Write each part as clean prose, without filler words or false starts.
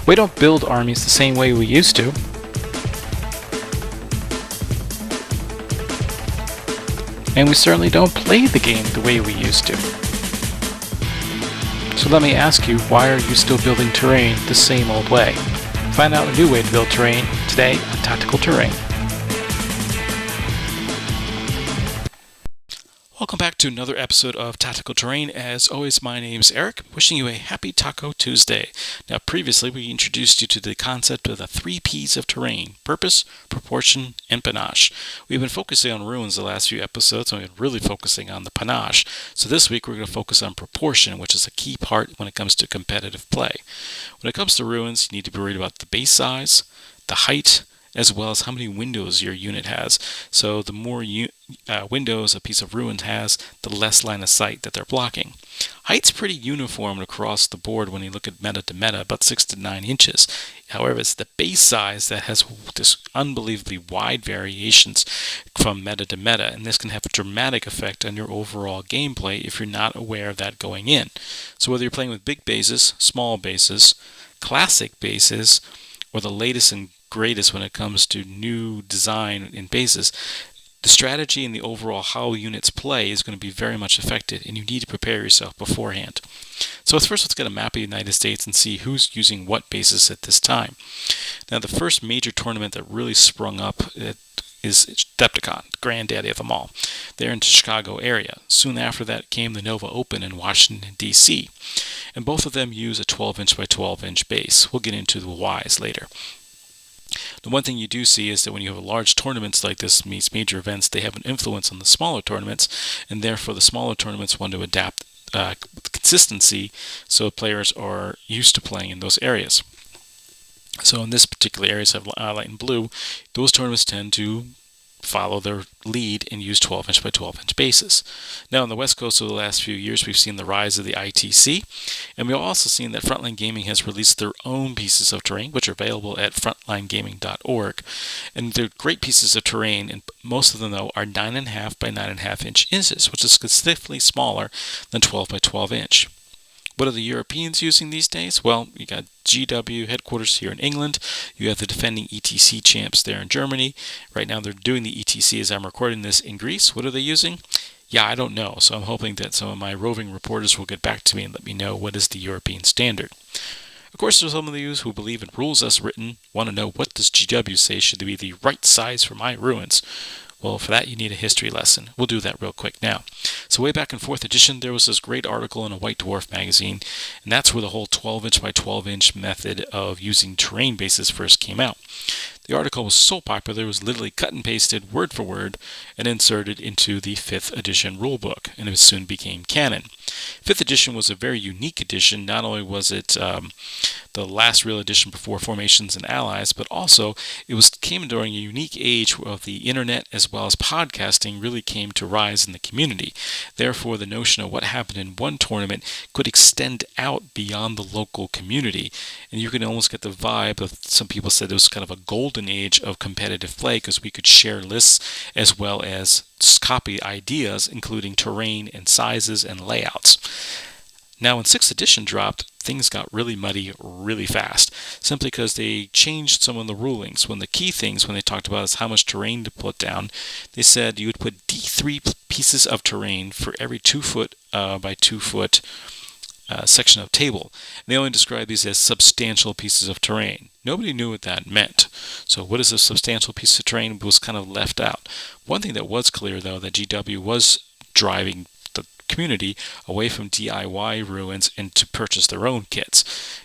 We don't build armies the same way we used to. And we certainly don't play the game the way we used to. So let me ask you, why are you still building terrain the same old way? Find out a new way to build terrain today on Tactical Terrain. Welcome back to another episode of Tactical Terrain. As always, my name's Eric, wishing you a happy Taco Tuesday. Now, previously, we introduced you to the concept of the 3 Ps of terrain: purpose, proportion, and panache. We've been focusing on ruins the last few episodes, and we've been really focusing on the panache. So this week, we're going to focus on proportion, which is a key part when it comes to competitive play. When it comes to ruins, you need to be worried about the base size, the height, as well as how many windows your unit has. So the more windows a piece of ruin has, the less line of sight that they're blocking. Height's pretty uniform across the board when you look at meta to meta, about 6 to 9 inches. However, it's the base size that has this unbelievably wide variations from meta to meta, and this can have a dramatic effect on your overall gameplay if you're not aware of that going in. So whether you're playing with big bases, small bases, classic bases, or the latest and greatest when it comes to new design in bases, the strategy and the overall how units play is going to be very much affected, and you need to prepare yourself beforehand. So first, let's get a map of the United States and see who's using what bases at this time. Now, the first major tournament that really sprung up is Decepticon, granddaddy of them all. They're in the Chicago area. Soon after that came the Nova Open in Washington, D.C., and both of them use a 12-inch by 12-inch base. We'll get into the whys later. The one thing you do see is that when you have large tournaments like this, meets major events, they have an influence on the smaller tournaments, and therefore the smaller tournaments want to adapt with consistency so players are used to playing in those areas. So in this particular area, so light and blue, those tournaments tend to follow their lead and use 12-inch by 12-inch bases. Now, on the West Coast over the last few years, we've seen the rise of the ITC, and we've also seen that Frontline Gaming has released their own pieces of terrain, which are available at frontlinegaming.org. And they're great pieces of terrain, and most of them, though, are 9.5 by 9.5 inches, which is considerably smaller than 12 by 12 inch. What are the Europeans using these days? Well, you got GW headquarters here in England. You have the defending ETC champs there in Germany. Right now they're doing the ETC as I'm recording this in Greece. What are they using? Yeah, I don't know. So I'm hoping that some of my roving reporters will get back to me and let me know what is the European standard. Of course, there's some of you who believe in rules as written, want to know what does GW say should be the right size for my ruins. Well, for that, you need a history lesson. We'll do that real quick now. So way back in 4th edition, there was this great article in a White Dwarf magazine, and that's where the whole 12-inch by 12-inch method of using terrain bases first came out. The article was so popular, it was literally cut and pasted word for word and inserted into the 5th edition rulebook, and it soon became canon. 5th edition was a very unique edition. Not only was it the last real edition before Formations and Allies, but also it came during a unique age of the internet as well as podcasting really came to rise in the community. Therefore, the notion of what happened in one tournament could extend out beyond the local community, and you can almost get the vibe of some people said it was kind of a golden age of competitive play because we could share lists as well as copy ideas, including terrain and sizes and layouts. Now, when 6th edition dropped, things got really muddy really fast, simply because they changed some of the rulings. One of the key things when they talked about is how much terrain to put down, they said you would put D3 pieces of terrain for every 2 foot by 2 foot section of table. And they only described these as substantial pieces of terrain. Nobody knew what that meant. So what is a substantial piece of terrain was kind of left out. One thing that was clear, though, that GW was driving the community away from DIY ruins and to purchase their own kits.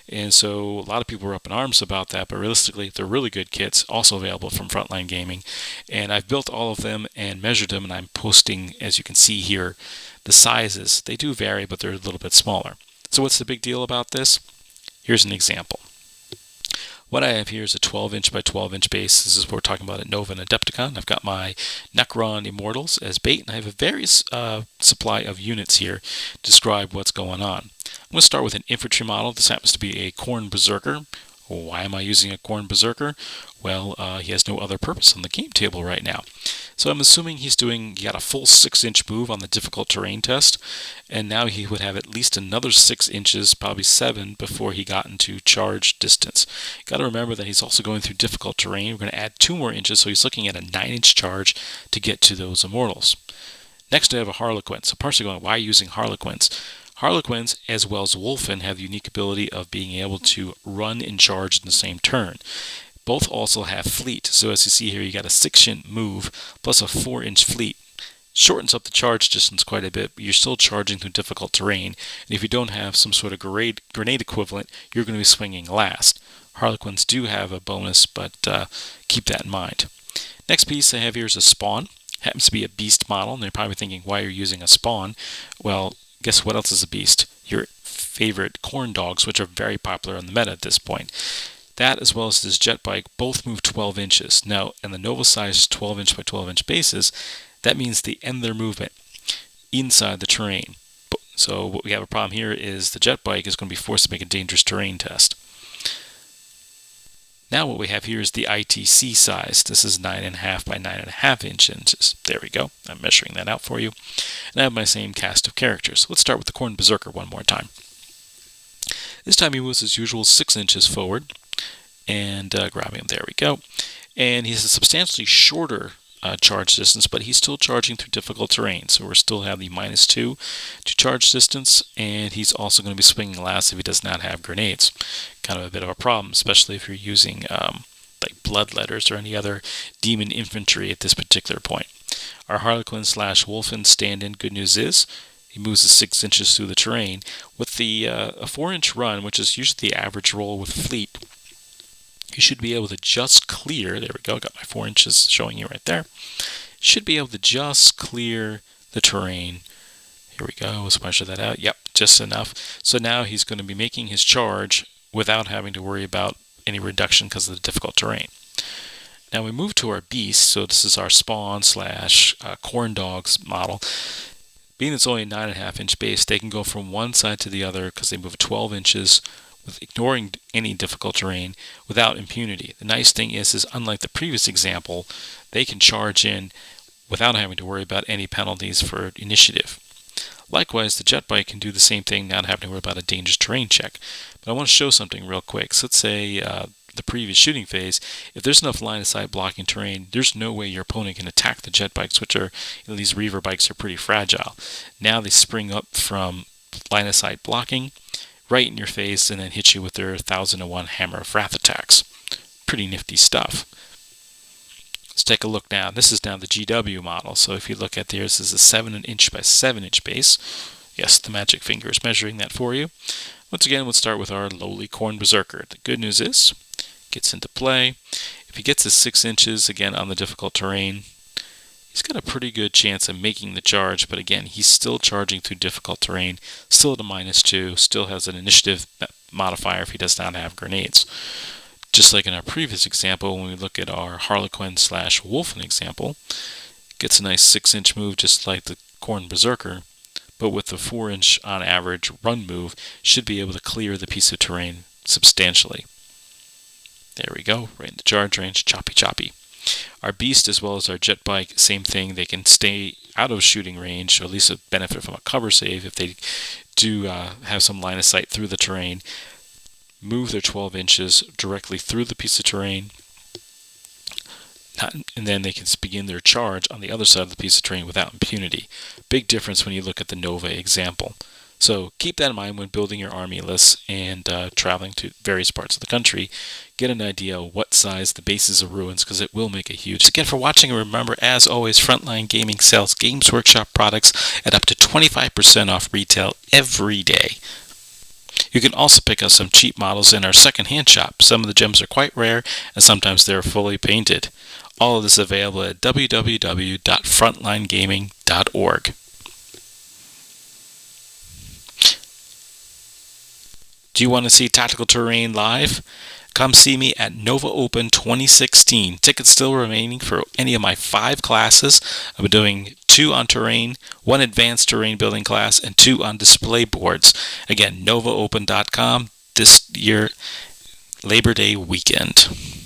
And so a lot of people were up in arms about that, but realistically, they're really good kits, also available from Frontline Gaming. And I've built all of them and measured them, and I'm posting, as you can see here, the sizes. They do vary, but they're a little bit smaller. So what's the big deal about this? Here's an example. What I have here is a 12-inch by 12-inch base. This is what we're talking about at Nova and Adepticon. I've got my Necron Immortals as bait, and I have a various supply of units here to describe what's going on. I'm going to start with an infantry model. This happens to be a Khorne Berserker, Why am I using a Khorne Berserker? Well, he has no other purpose on the game table right now. So I'm assuming he got a full 6-inch move on the difficult terrain test, and now he would have at least another 6 inches, probably 7, before he got into charge distance. Got to remember that he's also going through difficult terrain. We're going to add 2 more inches, so he's looking at a 9-inch charge to get to those immortals. Next, I have a Harlequin. So partially going, why using Harlequins? Harlequins, as well as Wolfen, have the unique ability of being able to run and charge in the same turn. Both also have fleet. So as you see here, you got a 6-inch move plus a 4-inch fleet. Shortens up the charge distance quite a bit, but you're still charging through difficult terrain. And if you don't have some sort of grenade equivalent, you're going to be swinging last. Harlequins do have a bonus, but keep that in mind. Next piece I have here is a spawn. Happens to be a beast model, and they're probably thinking why you're using a spawn. Well, guess what else is a beast? Your favorite corn dogs, which are very popular on the meta at this point. That, as well as this jet bike, both move 12 inches. Now, in the Nova size 12-inch by 12-inch bases, that means they end their movement inside the terrain. So what we have a problem here is the jet bike is going to be forced to make a dangerous terrain test. Now what we have here is the ITC size. This is 9.5 by 9.5 inches. There we go. I'm measuring that out for you. And I have my same cast of characters. Let's start with the Khorne Berserker one more time. This time he moves as usual 6 inches forward. And grabbing him, there we go. And he has a substantially shorter charge distance, but he's still charging through difficult terrain. So we're still have the -2 to charge distance, and he's also going to be swinging last if he does not have grenades. Kind of a bit of a problem, especially if you're using like bloodletters or any other demon infantry at this particular point. Our Harlequin / Wolfen stand-in, good news is, he moves 6 inches through the terrain. With the a 4-inch run, which is usually the average roll with fleet, you should be able to just clear, there we go, got my 4 inches showing you right there. Should be able to just clear the terrain. Here we go, let's measure that out. Yep, just enough. So now he's going to be making his charge without having to worry about any reduction because of the difficult terrain. Now we move to our beast, so this is our spawn / corn dogs model. Being it's only a 9.5-inch base, they can go from one side to the other because they move 12 inches with ignoring any difficult terrain without impunity. The nice thing is unlike the previous example, they can charge in without having to worry about any penalties for initiative. Likewise, the jet bike can do the same thing, not having to worry about a dangerous terrain check. But I want to show something real quick. So let's say the previous shooting phase, if there's enough line of sight blocking terrain, there's no way your opponent can attack the jet bikes, which are, these Reaver bikes are pretty fragile. Now they spring up from line of sight blocking right in your face and then hit you with their 1001 Hammer of Wrath attacks. Pretty nifty stuff. Let's take a look now. This is now the GW model. So if you look at this, this is a 7-inch by 7-inch base. Yes, the magic finger is measuring that for you. Once again, let's start with our lowly Khorne Berserker. The good news is, gets into play. If he gets his 6 inches, again, on the difficult terrain, he's got a pretty good chance of making the charge, but again, he's still charging through difficult terrain, still at a -2, still has an initiative modifier if he does not have grenades. Just like in our previous example, when we look at our Harlequin / Wolfen example, gets a nice 6-inch move just like the Khorne Berserker, but with the 4-inch on average run move, should be able to clear the piece of terrain substantially. There we go, right in the charge range, choppy choppy. Our beast as well as our jet bike, same thing. They can stay out of shooting range, or at least benefit from a cover save if they do have some line of sight through the terrain. Move their 12 inches directly through the piece of terrain, and then they can begin their charge on the other side of the piece of terrain without impunity. Big difference when you look at the Nova example. So keep that in mind when building your army lists and traveling to various parts of the country. Get an idea of what size the bases of ruins, because it will make a huge. Thanks again for watching, and remember, as always, Frontline Gaming sells Games Workshop products at up to 25% off retail every day. You can also pick up some cheap models in our second-hand shop. Some of the gems are quite rare, and sometimes they're fully painted. All of this is available at www.frontlinegaming.org. Do you want to see Tactical Terrain live? Come see me at Nova Open 2016. Tickets still remaining for any of my 5 classes. I'll be doing 2 on terrain, 1 advanced terrain building class, and 2 on display boards. Again, novaopen.com. This year, Labor Day weekend.